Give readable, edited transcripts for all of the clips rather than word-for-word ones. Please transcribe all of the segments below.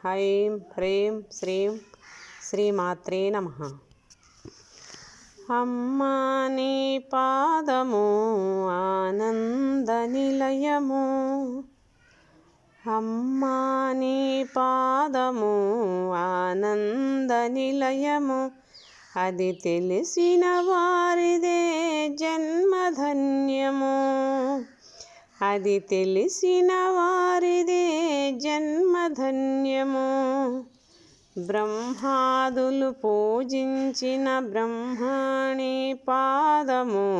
ఐం హ్రీం శ్రీం శ్రీమాత్రే నమః. అమ్మా నీ పాదము ఆనంద నిలయము, అమ్మా నీ పాదము ఆనంద నిలయము, అది తెలిసిన వారిదే జన్మధన్యము, అది తెలిసిన వారిదే జన్మధన్యము. బ్రహ్మాదులు పూజించిన బ్రహ్మణి పాదము,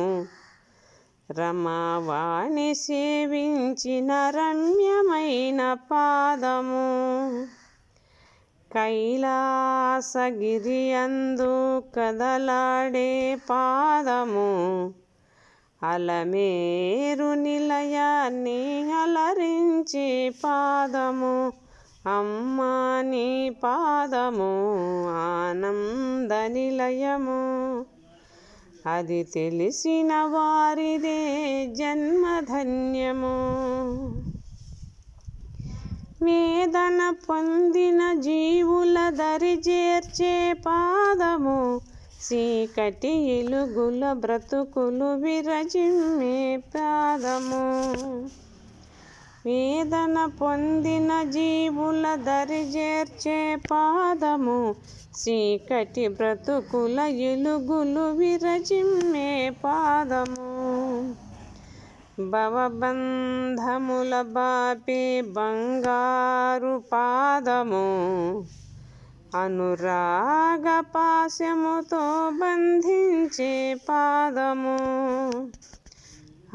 రమావాణి సేవించిన రమ్యమైన పాదము, కైలాసగిరి అందు కదలాడే పాదము, అలమేరు నిలయాన్ని అలరించే పాదము. అమ్మా నీ పాదము ఆనంద నిలయము, అది తెలిసిన వారిదే జన్మధన్యము. వేదన పొందిన జీవుల దరి చేర్చే పాదము, చీకటి ఎలుగుల బ్రతుకులు విరజిమ్మే పాదము. వేదన పొందిన జీవుల దరి చేర్చే పాదము, చీకటి బ్రతుకుల ఎలుగులు విరజిమ్మే పాదము. భవబంధముల బాపే బంగారు పాదము, అనురాగ పాశముతో బంధించే పాదము.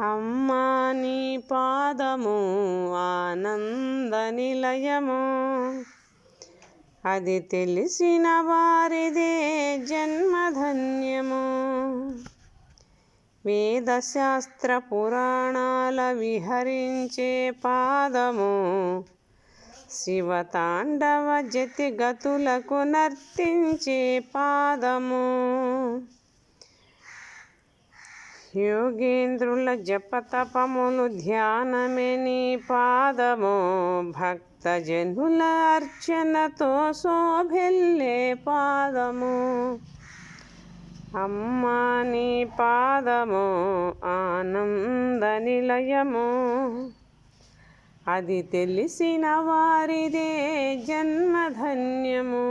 అమ్మా నీ పాదము ఆనంద నిలయము, అది తెలిసిన వారిదే జన్మధన్యము. వేదశాస్త్ర పురాణాల విహరించే పాదము, శివతాండవ జతిగతులకు నర్తించే పాదము. యోగేంద్రుల జపతపములు ధ్యానమే నీ పాదము, భక్తజనుల అర్చనతో శోభిల్లే పాదము. అమ్మా నీ పాదము ఆనంద నిలయము, అది తెలిసిన వారిదే జన్మధన్యము.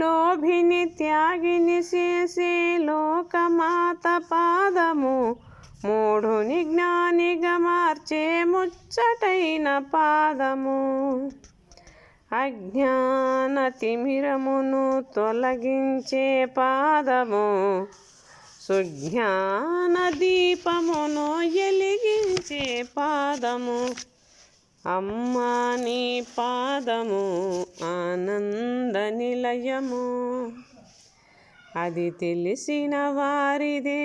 లోభిని త్యాగిని చేసే లోకమాత పాదము, మూఢుని జ్ఞానిగా మార్చే ముచ్చటైన పాదము. అజ్ఞాన తిమిరమును తొలగించే పాదము, సుజ్ఞాన దీపమును వెలిగించే పాదము. అమ్మా నీ పాదము ఆనంద నిలయము, అది తెలిసిన వారిదే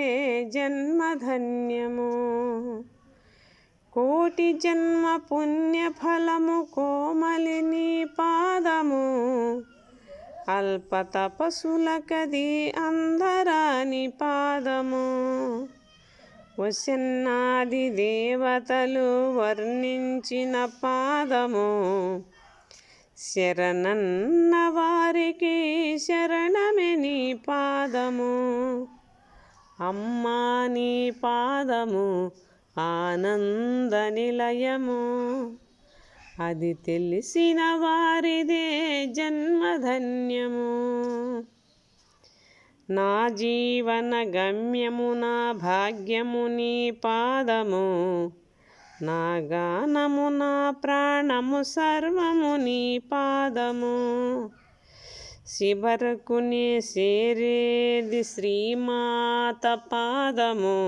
జన్మధన్యము. కోటి జన్మ పుణ్య ఫలము కోమలిని పాదము, అల్ప తపసులకది అందరాని పాదము. వశన్నాది దేవతలు వర్ణించిన పాదము, శరణన్న వారికి శరణమే నీ పాదము. అమ్మా నీ పాదము ఆనంద నిలయము, అది తెలిసిన వారిదే జన్మధన్యము. నా జీవన గమ్యము నా భాగ్యము నీ పాదము, నా గానము నా ప్రాణము సర్వము నీ పాదము. చివరకు నే చేరేది శ్రీమాత పాదము,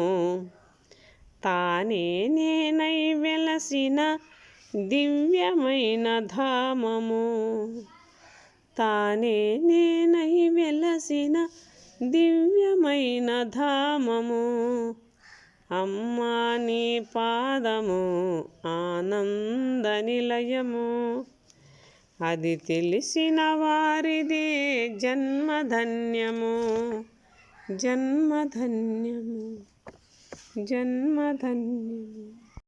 తానే నేనై వెలసిన దివ్యమైన ధామము, తానే నేనై వెలసిన దివ్యమైన ధామము. అమ్మా నీ పాదము ఆనంద నిలయము, అది తెలిసిన వారిదే జన్మధన్యము, జన్మధన్యము, జన్మధన్యము.